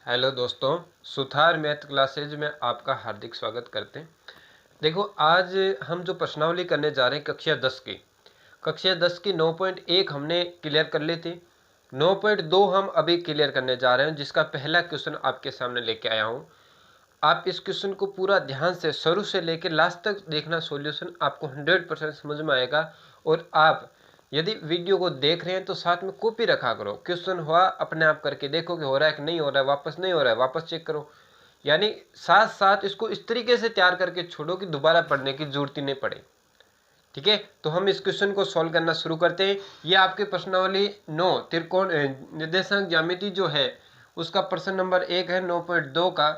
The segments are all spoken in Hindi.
हेलो दोस्तों, सुथार मैथ क्लासेज में आपका हार्दिक स्वागत करते हैं। देखो, आज हम जो प्रश्नावली करने जा रहे हैं कक्षा 10 की 9.1 हमने क्लियर कर ली थी। 9.2 हम अभी क्लियर करने जा रहे हैं, जिसका पहला क्वेश्चन आपके सामने लेके आया हूँ। आप इस क्वेश्चन को पूरा ध्यान से शुरू से लेकर लास्ट तक देखना, सॉल्यूशन आपको 100% समझ में आएगा। और आप यदि वीडियो को देख रहे हैं तो साथ में कॉपी रखा करो। क्वेश्चन हुआ अपने आप करके देखो कि हो रहा है कि नहीं हो रहा है, वापस नहीं हो रहा है वापस चेक करो। यानी साथ साथ इसको इस तरीके से तैयार करके छोड़ो कि दोबारा पढ़ने की जरूरत ही नहीं पड़े। ठीक है, तो हम इस क्वेश्चन को सॉल्व करना शुरू करते हैं। ये आपकी प्रश्नावली 9 त्रिकोण निर्देशांक ज्यामिति जो है उसका प्रश्न नंबर 1 है 9.2 का।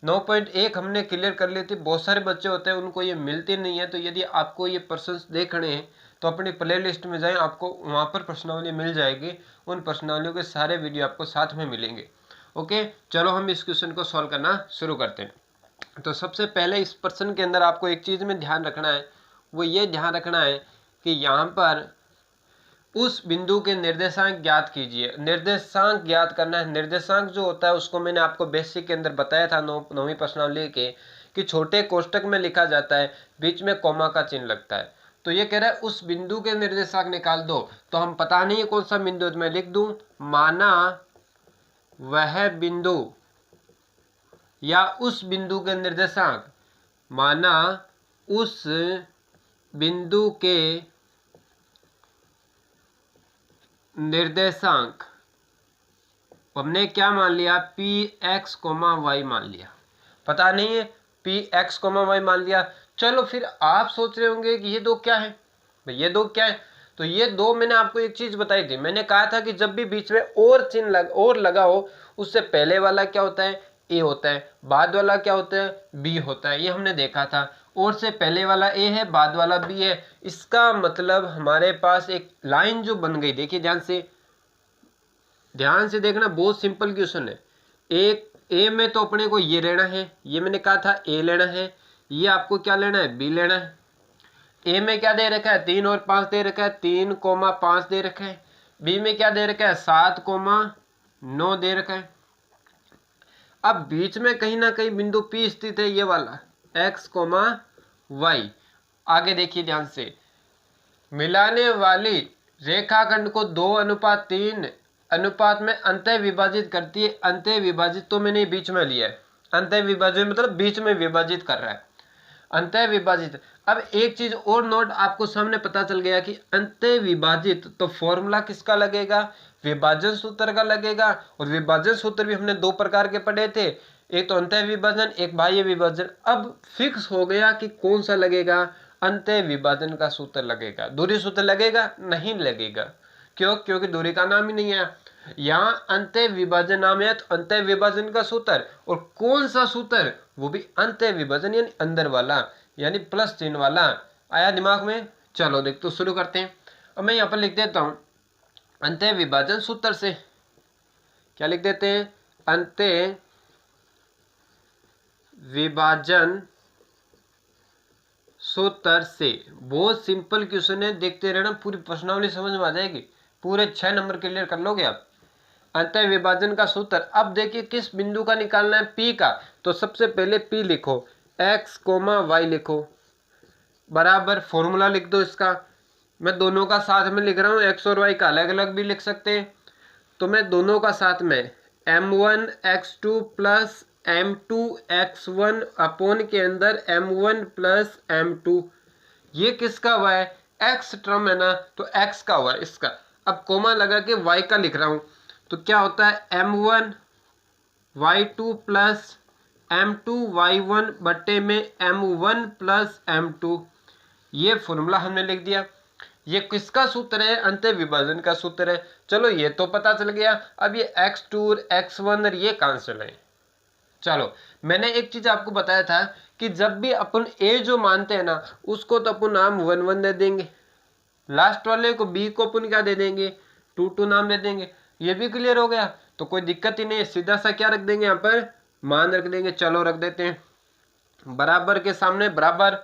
9.1 हमने क्लियर कर ली थी। बहुत सारे बच्चे होते हैं उनको ये मिलते नहीं है, तो यदि आपको ये प्रश्न देखने हैं तो अपनी प्ले लिस्ट में जाएं, आपको वहाँ पर प्रश्नावली मिल जाएगी। उन प्रश्नावलियों के सारे वीडियो आपको साथ में मिलेंगे। ओके, चलो हम इस क्वेश्चन को सॉल्व करना शुरू करते हैं। तो सबसे पहले इस प्रश्न के अंदर आपको एक चीज़ में ध्यान रखना है, वो ये ध्यान रखना है कि यहाँ पर उस बिंदु के निर्देशांक ज्ञात कीजिए। निर्देशांक ज्ञात करना है। निर्देशांक जो होता है उसको मैंने आपको बेसिक के अंदर बताया था 9वीं प्रश्नावली के, कि छोटे कोष्टक में लिखा जाता है, बीच में कॉमा का चिन्ह लगता है। तो ये कह रहा है उस बिंदु के निर्देशांक निकाल दो। तो हम पता नहीं है कौन सा बिंदु, तो मैं लिख दूं माना वह बिंदु या उस बिंदु के निर्देशांक, माना उस बिंदु के निर्देशांक हमने क्या मान लिया, px, y मान लिया। पता नहीं है, px, y मान लिया। चलो फिर आप सोच रहे होंगे कि ये दो क्या है भाई, ये दो क्या है। तो ये दो मैंने आपको एक चीज बताई थी, मैंने कहा था कि जब भी बीच में और चिन्ह और लगा हो, उससे पहले वाला क्या होता है, a होता है, बाद वाला क्या होता है, b होता है। ये हमने देखा था। और से पहले वाला a है, बाद वाला b है। इसका मतलब हमारे पास एक लाइन जो बन गई, देखिए ध्यान से देखना, बहुत सिंपल क्वेश्चन है। एक ए में तो अपने को ये लेना है, ये मैंने कहा था ए लेना है। ये आपको क्या लेना है, बी लेना है। ए में क्या दे रखा है, 3 और 5 दे रखा है, 3,5 दे रखा है। बी में क्या दे रखा है, 7,9 दे रखा है। अब बीच में कहीं ना कहीं बिंदु पी स्थित है, ये वाला x, y। आगे देखिए ध्यान से, मिलाने वाली रेखाखंड को 2:3 अनुपात में अंतः विभाजित करती है। अंतः विभाजित तो मैंने बीच में लिया है, अंतः विभाजित मतलब बीच में विभाजित कर रहा है, अंतः विभाजित। अब एक चीज और नोट, आपको सामने पता चल गया कि अंतः विभाजित तो फॉर्मूला किसका लगेगा, विभाजन सूत्र का लगेगा। और विभाजन सूत्र भी हमने दो प्रकार के पढ़े थे, एक तो अंतः विभाजन, एक बाह्य विभाजन। अब फिक्स हो गया कि कौन सा लगेगा, अंतः विभाजन का सूत्र लगेगा। दूरी सूत्र लगेगा नहीं लगेगा, क्यों, क्योंकि दूरी का नाम ही नहीं है। यहाँ अंतः विभाजन नाम है, तो अंतः विभाजन का सूत्र, और कौन सा सूत्र, वो भी अंतः विभाजन यानी अंदर वाला, यानी प्लस चिन्ह वाला। आया दिमाग में? चलो देख तो शुरू करते हैं। अब मैं यहाँ पर लिख देता हूँ अंतः विभाजन सूत्र से। क्या लिख देते हैं, अंतः विभाजन सूत्र से। बहुत सिंपल क्वेश्चन है, देखते रहना, पूरी प्रश्नावली समझ में आ जाएगी। पूरे 6 नंबर क्लियर कर लोगे आप। अंतः विभाजन का सूत्र, अब देखिए किस बिंदु का निकालना है, P का। तो सबसे पहले P लिखो, x, y लिखो, बराबर फॉर्मूला लिख दो इसका। मैं दोनों का साथ में लिख रहा हूँ, x और y का अलग अलग भी लिख सकते हैं, तो मैं दोनों का साथ में m1 x2 plus m2 x1 upon के अंदर m1 प्लस m2। ये किसका हुआ है, x टर्म है ना, तो x का हुआ है इसका। अब कोमा लगा के y का लिख रहा हूं, तो क्या होता है m1 y2 plus m2 y1 बट्टे में m1 प्लस m2। ये फॉर्मूला हमने लिख दिया। ये किसका सूत्र है, अंतः विभाजन का सूत्र है। चलो ये तो पता चल गया। अब ये x2 और x1 और ये कैंसिल है। चलो, मैंने एक चीज आपको बताया था कि जब भी अपन a जो मानते हैं ना, उसको तो अपन नाम 1 दे देंगे, लास्ट वाले को b को अपन क्या दे देंगे, 2 नाम दे देंगे। ये भी क्लियर हो गया, तो कोई दिक्कत ही नहीं है। सीधा सा क्या रख देंगे, यहाँ पर मान रख देंगे। चलो रख देते हैं बराबर के सामने बराबर।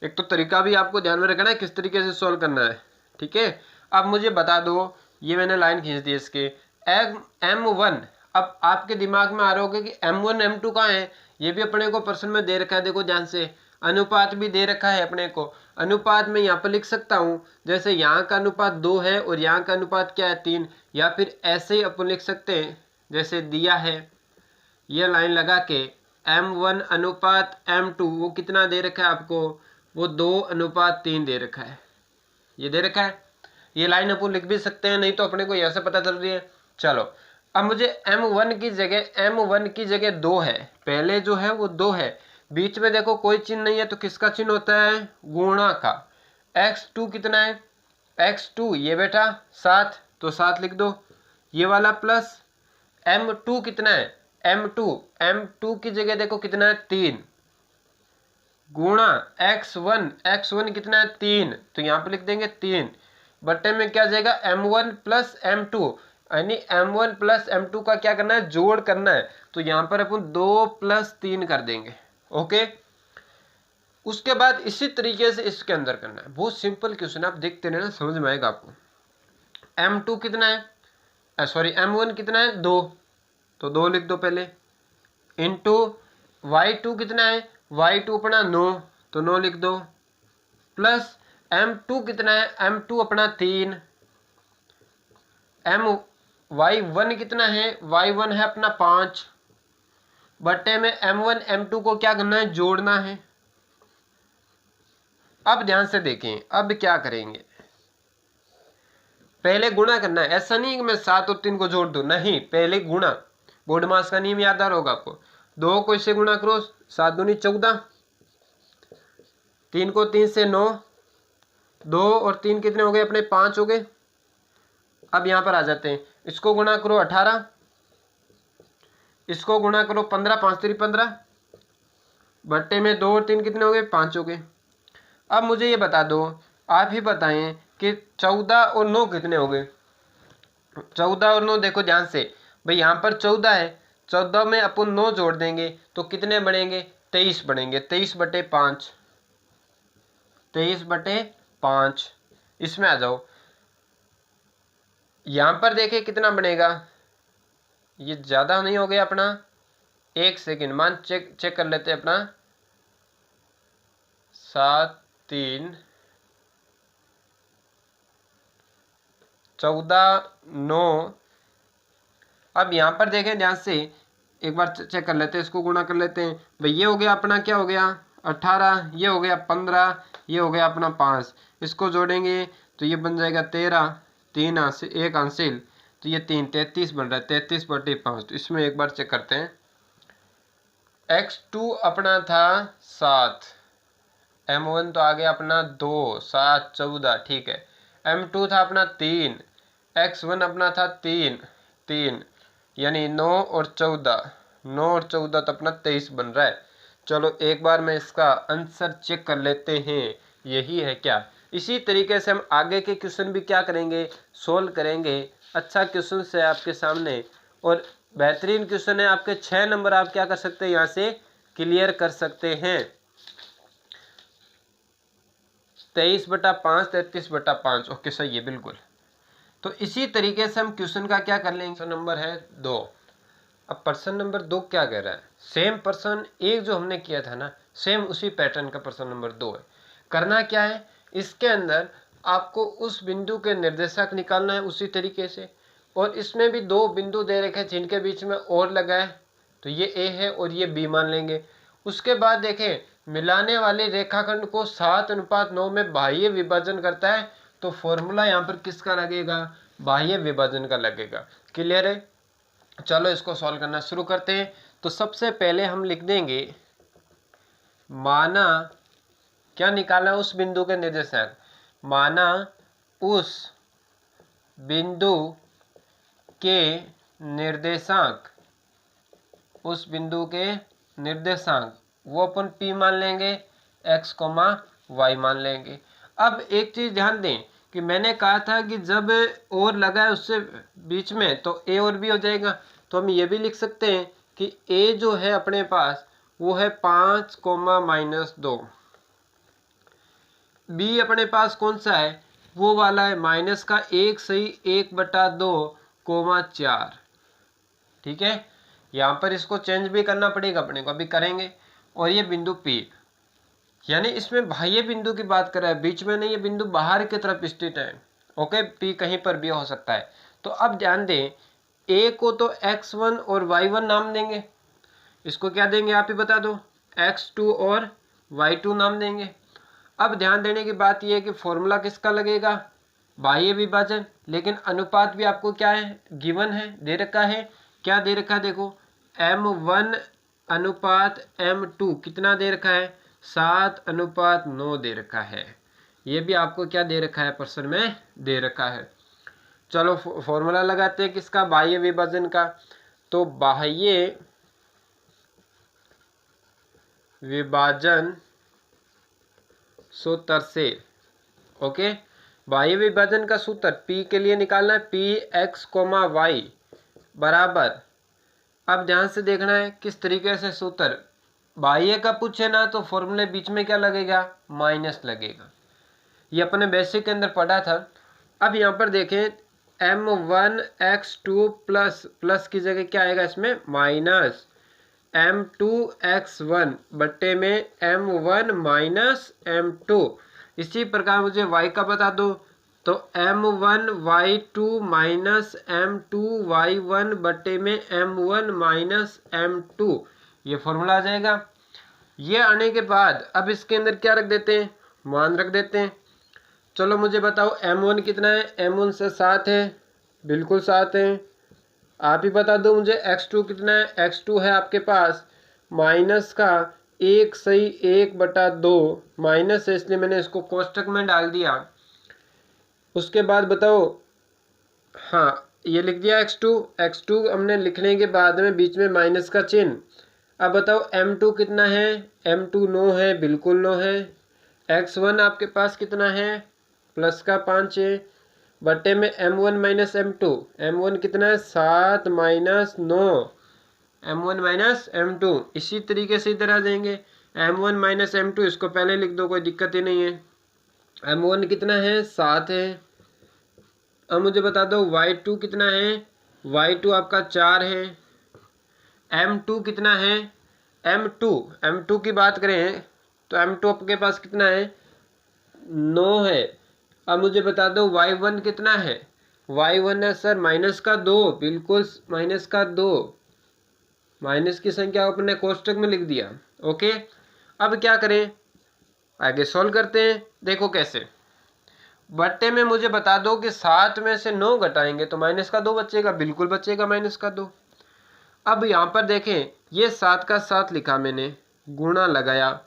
एक तो तरीका भी आपको ध्यान में रखना है किस तरीके से सॉल्व करना है, ठीक है। अब मुझे बता दो, ये मैंने लाइन खींच दी इसके, m1 अब आपके दिमाग में आ रहा होगा कि M1 M2 कहाँ है, ये भी अपने को प्रश्न में दे रखा है। देखो ध्यान से, अनुपात भी दे रखा है अपने को। अनुपात में यहाँ पर लिख सकता हूँ, जैसे यहाँ का अनुपात 2 है और यहाँ का अनुपात क्या है 3, या फिर ऐसे ही अपन लिख सकते हैं जैसे दिया है, ये लाइन लगा के M1 अनुपात M2 वो कितना दे रखा है आपको, वो 2:3 दे रखा है, ये दे रखा है। ये लाइन अपन लिख भी सकते हैं, नहीं तो अपने को यहाँ से पता चल रही है। चलो अब मुझे M1 की जगह 2 है, पहले जो है वो 2 है, बीच में देखो कोई चिन्ह नहीं है, तो किसका चिन्ह होता है, गुणा का। x2 कितना है, x2 ये बेटा 7, तो 7 लिख दो, ये वाला प्लस M2 कितना है, M2 की जगह देखो कितना है 3, गुणा x1 कितना है 3, तो यहाँ पे लिख देंगे 3, बट्टे में क्या जाएगा M1 प्लस M2, यानी M1 प्लस M2 का क्या करना है, जोड़ करना है, तो यहाँ पर अपन 2 + 3 कर देंगे। ओके, उसके बाद इसी तरीके से इसके अंदर करना है, बहुत सिंपल क्वेश्चन, आप देखते रहना, समझ में आएगा आपको। M2 कितना है, सॉरी M1 कितना है 2, तो 2 लिख दो पहले, इंटू y2 कितना है, y2 अपना 9, तो 9 लिख दो, प्लस M2 कितना है, M2 अपना 3, y1 कितना है, y1 है अपना 5, बट्टे में M1 M2 को क्या करना है, जोड़ना है। अब ध्यान से देखें, अब क्या करेंगे, पहले गुणा करना है, ऐसा नहीं कि मैं 7 और 3 को जोड़ दूं, नहीं, पहले गुणा, बोर्ड मास का नियम याद आ रहा होगा आपको, 2 को इससे गुणा करो, 7 दूनी 14, 3 को 3 से 9, 2 और 3 कितने हो गए अपने, 5 हो गए। अब यहाँ पर आ जाते हैं, इसको गुणा करो 18, इसको गुणा करो 15, 5 3 15, बट्टे में 2 और 3 कितने हो गए, 5 हो गए। अब मुझे ये बता दो, आप ही बताएं कि 14 और 9 कितने हो गए। 14 और 9 देखो ध्यान से, भाई यहाँ पर 14 है, 14 में अपन 9 जोड़ देंगे तो कितने बढ़ेंगे, 23 बढ़ेंगे, 23/5, 23/5। इसमें आ जाओ, यहाँ पर देखे कितना बनेगा, ये ज़्यादा नहीं हो गया अपना, 1 सेकेंड मान चेक कर लेते हैं अपना, 7 3 14 9। अब यहाँ पर देखें ध्यान से, एक बार चेक कर लेते हैं, इसको गुणा कर लेते हैं, भाई ये हो गया अपना, क्या हो गया 18, ये हो गया 15, ये हो गया अपना 5, इसको जोड़ेंगे तो ये बन जाएगा 13, 3 1 हासिल, तो ये 3 33 बन रहा है, 33/5। तो इसमें एक बार चेक करते हैं, x2 अपना था 7, M1 तो आ गया अपना 2, 7 14, ठीक है, M2 था अपना 3, x1 अपना था 3, यानी 9 और 14, 9 और 14 तो अपना 23 बन रहा है। चलो एक बार मैं इसका आंसर चेक कर लेते हैं, यही है क्या। इसी तरीके से हम आगे के क्वेश्चन भी क्या करेंगे, सोल्व करेंगे। अच्छा क्वेश्चन है आपके सामने और बेहतरीन क्वेश्चन है, आपके 6 नंबर आप क्या कर सकते हैं, यहाँ से क्लियर कर सकते हैं। 23/5, 33/5, ओके सही है बिल्कुल। तो इसी तरीके से हम क्वेश्चन का क्या कर लेंगे, नंबर है 2। अब प्रश्न नंबर 2 क्या कह रहा है, सेम प्रश्न एक जो हमने किया था ना, सेम उसी पैटर्न का प्रश्न नंबर 2 है। करना क्या है, इसके अंदर आपको उस बिंदु के निर्देशक निकालना है उसी तरीके से, और इसमें भी 2 बिंदु दे रखे हैं जिनके बीच में और लगा है, तो ये ए है और ये बी मान लेंगे। उसके बाद देखें, मिलाने वाले रेखाखंड को 7:9 में बाह्य विभाजन करता है, तो फॉर्मूला यहाँ पर किसका लगेगा, बाह्य विभाजन का लगेगा। क्लियर है, चलो इसको सॉल्व करना शुरू करते हैं। तो सबसे पहले हम लिख देंगे, माना क्या निकालना, उस बिंदु के निर्देशांक, माना उस बिंदु के निर्देशांक, उस बिंदु के निर्देशांक वो अपन P मान लेंगे, x, y मान लेंगे। अब एक चीज ध्यान दें कि मैंने कहा था कि जब और लगा है उससे बीच में तो a और b हो जाएगा, तो हम ये भी लिख सकते हैं कि a जो है अपने पास वो है 5, -2, b अपने पास कौन सा है, वो वाला है -1 सही 1/2, 4, ठीक है, यहाँ पर इसको चेंज भी करना पड़ेगा अपने को, अभी करेंगे। और ये बिंदु P, यानी इसमें बाह्य बिंदु की बात कर रहा है, बीच में नहीं, ये बिंदु बाहर की तरफ स्थित है। ओके, P कहीं पर भी हो सकता है। तो अब ध्यान दें, A को तो x1 और y1 नाम देंगे, इसको क्या देंगे आप ही बता दो, x2 और y2 नाम देंगे। अब ध्यान देने की बात यह है कि फॉर्मूला किसका लगेगा, बाह्य विभाजन, लेकिन अनुपात भी आपको क्या है, गिवन है, दे रखा है। क्या दे रखा है, देखो m1 अनुपात m2 कितना दे रखा है, 7:9 दे रखा है। ये भी आपको क्या दे रखा है, प्रश्न में दे रखा है। चलो फॉर्मूला लगाते हैं किसका, बाह्य विभाजन का। तो बाह्य विभाजन सूत्र से, ओके, बाह्य विभाजन का सूत्र P के लिए निकालना है, Px, y बराबर, अब ध्यान से देखना है किस तरीके से सूत्र, बाह्य का पूछे ना तो फॉर्मूले बीच में क्या लगेगा, माइनस लगेगा। ये अपने बेसिक के अंदर पढ़ा था। अब यहाँ पर देखें, m1 x2 प्लस की जगह क्या आएगा इसमें, माइनस m2 x1 बट्टे में m1 माइनस m2। इसी प्रकार मुझे y का बता दो, तो m1 y2 minus m2 y1 बट्टे में m1 माइनस m2, ये फॉर्मूला आ जाएगा। ये आने के बाद अब इसके अंदर क्या रख देते हैं, मान रख देते हैं। चलो मुझे बताओ m1 कितना है, m1 से 7 है, बिल्कुल 7 है। आप ही बता दो मुझे x2 कितना है, x2 है आपके पास माइनस का 1 सही 1/2, माइनस है इसलिए मैंने इसको कोष्टक में डाल दिया। उसके बाद बताओ, हाँ ये लिख दिया x2 हमने लिखने के बाद में बीच में माइनस का चिन्ह। अब बताओ m2 कितना है, m2 9 है, बिल्कुल 9 है। x1 आपके पास कितना है, प्लस का 5 है, बट्टे में m1 माइनस m2, m1 कितना है 7 माइनस 9, m1 माइनस m2। इसी तरीके से इधर आ जाएंगे, m1 माइनस m2, इसको पहले लिख दो, कोई दिक्कत ही नहीं है। m1 कितना है 7 है। अब मुझे बता दो y2 कितना है, y2 आपका 4 है। m2 कितना है, m2 की बात करें तो m2 आपके पास कितना है, 9 है। अब मुझे बता दो y1 कितना है, y1 है सर माइनस का 2, बिल्कुल माइनस का 2, माइनस की संख्या अपने कोष्टक में लिख दिया। ओके, अब क्या करें, आगे सॉल्व करते हैं। देखो कैसे, बट्टे में मुझे बता दो कि 7 में से 9 घटाएंगे तो माइनस का 2 बचेगा, बिल्कुल बचेगा माइनस का 2। अब यहाँ पर देखें, ये 7 का 7 लिखा मैंने, गुणा लगाया,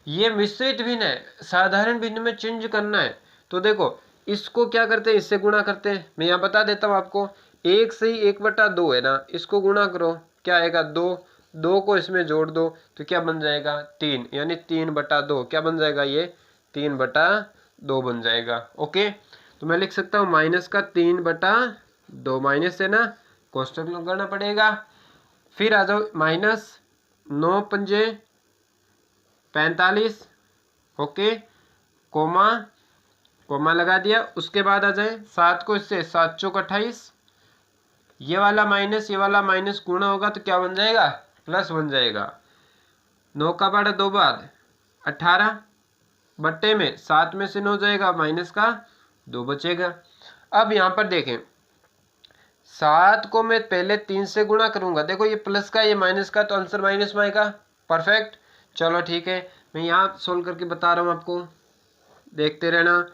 ये मिश्रित भिन्न है, साधारण भिन्न में चेंज करना है। तो देखो इसको क्या करते हैं, इससे गुणा करते हैं। मैं यहाँ बता देता हूँ आपको, 1 सही 1/2 है ना, इसको गुणा करो, क्या आएगा 2 को इसमें जोड़ दो तो क्या बन जाएगा 3, यानी 3/2, क्या बन जाएगा ये 3/2 बन जाएगा। ओके, तो मैं लिख सकता हूँ माइनस का 3/2, माइनस है ना, कोष्टक लगाना पड़ेगा। फिर आ जाओ माइनस 9 पंजे 45, ओके, कोमा लगा दिया। उसके बाद आ जाए 7 को इससे, 7 चौक 28, ये वाला माइनस गुणा होगा तो क्या बन जाएगा, प्लस बन जाएगा। 9 का बड़ा 2 बाद 18, बट्टे में 7 में से 9 जाएगा, माइनस का 2 बचेगा। अब यहाँ पर देखें, 7 को मैं पहले 3 से गुणा करूंगा, देखो ये प्लस का ये माइनस का, तो आंसर माइनस में आएगा। परफेक्ट, चलो ठीक है, मैं यहाँ सोल्व करके बता रहा हूँ आपको, देखते रहना।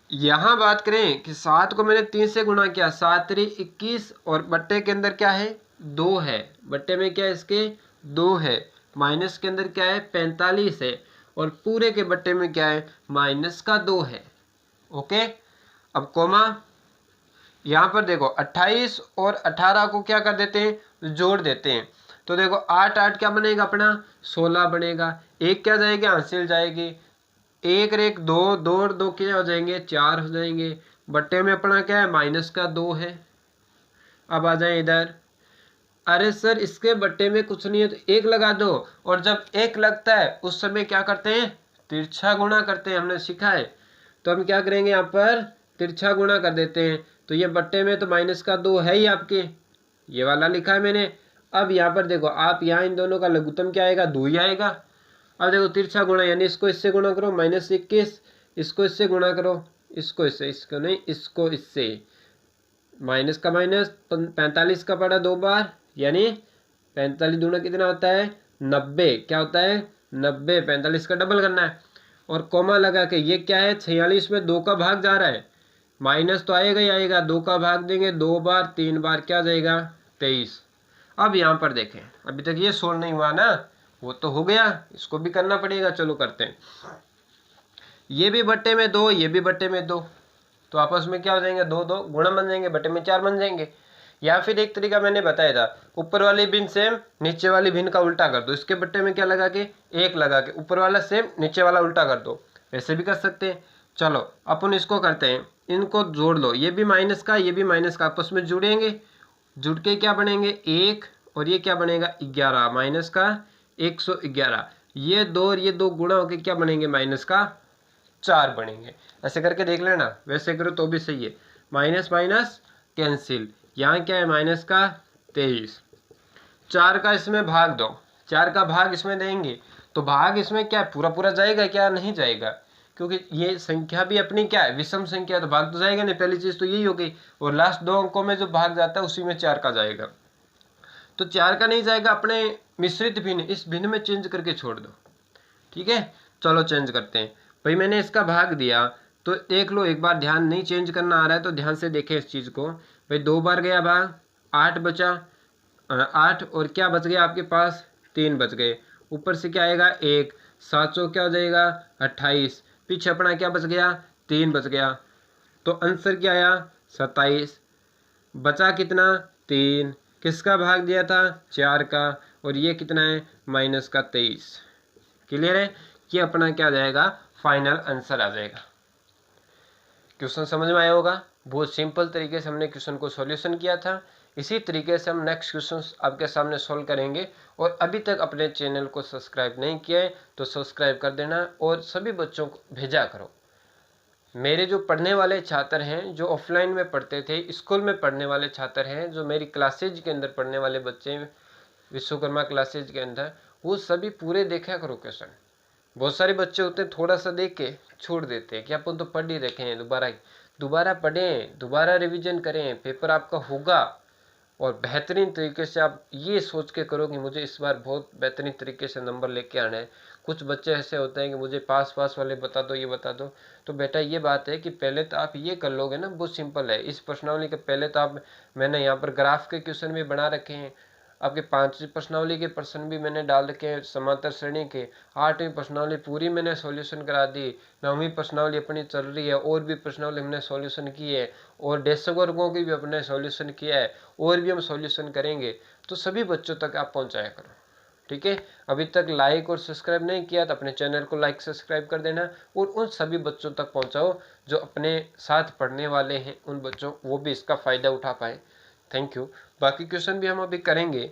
यहाँ बात करें कि 7 को मैंने 3 से गुणा किया, 7 3 21, और बट्टे के अंदर क्या है 2 है, बट्टे में क्या है इसके 2 है, माइनस के अंदर क्या है 45 है, और पूरे के बट्टे में क्या है माइनस का 2 है। ओके, अब कोमा, यहाँ पर देखो 28 और 18 को क्या कर देते हैं, जोड़ देते हैं। तो देखो 8 8 क्या बनेगा अपना 16 बनेगा, एक क्या जाएगी हासिल जाएगी, 1 और 1 2, 2 और 2 क्या हो जाएंगे 4 हो जाएंगे, बट्टे में अपना क्या है माइनस का 2 है। अब आ जाए इधर, अरे सर इसके बट्टे में कुछ नहीं है तो 1 लगा दो, और जब 1 लगता है उस समय क्या करते हैं तिरछा गुणा करते हैं, हमने सीखा है। तो हम क्या करेंगे यहाँ पर तिरछा गुणा कर देते हैं, तो ये बट्टे में तो माइनस का 2 है ही आपके, ये वाला लिखा है मैंने। अब यहाँ पर देखो आप यहाँ इन दोनों का लघुत्तम क्या आएगा, 2 ही आएगा। अब देखो तिरछा गुणा यानी इसको इससे गुणा करो -21, इसको इससे गुणा करो, इसको इससे, इसको नहीं, इसको इससे, माइनस का माइनस 45 का पड़ा 2 बार, यानी 45 दूना कितना होता है 90, क्या होता है 90, 45 का डबल करना है और कोमा लगा के ये क्या है 46 में 2 का भाग जा रहा है, माइनस तो आएगा ही आएगा, 2 का भाग देंगे 2 बार 3 बार क्या जाएगा 23। अब यहाँ पर देखें अभी तक ये सोल्व नहीं हुआ ना, वो तो हो गया, इसको भी करना पड़ेगा। चलो करते हैं, ये भी बट्टे में 2, ये भी बट्टे में 2, तो आपस में क्या हो जाएंगे 2 2 गुणा बन जाएंगे, बटे में 4 बन जाएंगे। या फिर एक तरीका मैंने बताया था, ऊपर वाली भिन्न सेम नीचे वाली भिन्न का उल्टा कर दो, इसके बट्टे में क्या लगा के 1 लगा के ऊपर वाला सेम नीचे वाला उल्टा कर दो, ऐसे भी कर सकते हैं। चलो अपन इसको करते हैं, इनको जोड़ लो, ये भी माइनस का ये भी माइनस का आपस में जुड़ेंगे, जुड़ के क्या बनेंगे 1 और ये क्या बनेगा 11, माइनस का 111, ये 2 और ये 2 गुणा होके क्या बनेंगे माइनस का 4 बनेंगे। ऐसे करके देख लेना, वैसे करो तो भी सही है, माइनस माइनस कैंसिल, यहाँ क्या है माइनस का 23, 4 का इसमें भाग दो, 4 का भाग इसमें देंगे तो भाग इसमें क्या पूरा पूरा जाएगा क्या, नहीं जाएगा, क्योंकि ये संख्या भी अपनी क्या है विषम संख्या, तो भाग तो जाएगा नहीं, पहली चीज तो यही हो गई। और लास्ट 2 अंकों में जो भाग जाता है उसी में 4 का जाएगा, तो 4 का नहीं जाएगा, अपने मिश्रित भिन्न इस भिन्न में चेंज करके छोड़ दो, ठीक है। चलो चेंज करते हैं, भाई मैंने इसका भाग दिया तो देख लो एक बार, ध्यान नहीं चेंज करना आ रहा है तो ध्यान से देखें इस चीज़ को। भाई 2 बार गया भाग, 8 बचा, 8 और क्या बच गया आपके पास 3 बच गए, ऊपर से क्या आएगा 1, 7 क्या हो जाएगा 28, पीछे अपना क्या बच गया 3 बच गया, तो आंसर क्या आया 27, बचा कितना 3, किसका भाग दिया था 4 का, और ये कितना है माइनस का 23। क्लियर है, ये अपना क्या जाएगा फाइनल आंसर आ जाएगा। क्वेश्चन समझ में आया होगा, बहुत सिंपल तरीके से हमने क्वेश्चन को सॉल्यूशन किया था। इसी तरीके से हम नेक्स्ट क्वेश्चन आपके सामने सॉल्व करेंगे। और अभी तक अपने चैनल को सब्सक्राइब नहीं किया है तो सब्सक्राइब कर देना और सभी बच्चों को भेजा करो। मेरे जो पढ़ने वाले छात्र हैं, जो ऑफलाइन में पढ़ते थे, स्कूल में पढ़ने वाले छात्र हैं, जो मेरी क्लासेज के अंदर पढ़ने वाले बच्चे विश्वकर्मा क्लासेज के अंदर, वो सभी पूरे देखा करो क्वेश्चन। बहुत सारे बच्चे होते हैं थोड़ा सा देख के छोड़ देते हैं कि अपन तो पढ़ ही रखे हैं, दोबारा पढ़ें, दोबारा रिवीजन करें, पेपर आपका होगा। और बेहतरीन तरीके से आप ये सोच के करो कि मुझे इस बार बहुत बेहतरीन तरीके से नंबर लेके आना है। कुछ बच्चे ऐसे होते हैं कि मुझे पास वाले बता दो, ये बता दो, तो बेटा ये बात है कि पहले तो आप ये कर लोगे ना, बहुत सिंपल है। इस प्रश्नावली के पहले तो आप, मैंने यहाँ पर ग्राफ के क्वेश्चन भी बना रखे हैं, आपके 5वीं प्रश्नावली के प्रश्न भी मैंने डाल रखे हैं, समांतर श्रेणी के 8वीं प्रश्नावली पूरी मैंने सॉल्यूशन करा दी, 9वीं प्रश्नावली अपनी चल रही है, और भी प्रश्नावली हमने सॉल्यूशन की है, और डेढ़ वर्गों की भी अपने सॉल्यूशन किया है, और भी हम सॉल्यूशन करेंगे। तो सभी बच्चों तक आप पहुंचाया करो, ठीक है। अभी तक लाइक और सब्सक्राइब नहीं किया तो अपने चैनल को लाइक सब्सक्राइब कर देना, और उन सभी बच्चों तक पहुंचाओ जो अपने साथ पढ़ने वाले हैं, उन बच्चों वो भी इसका फ़ायदा उठा पाए। Thank you. बाकी क्वेश्चन भी हम अभी करेंगे।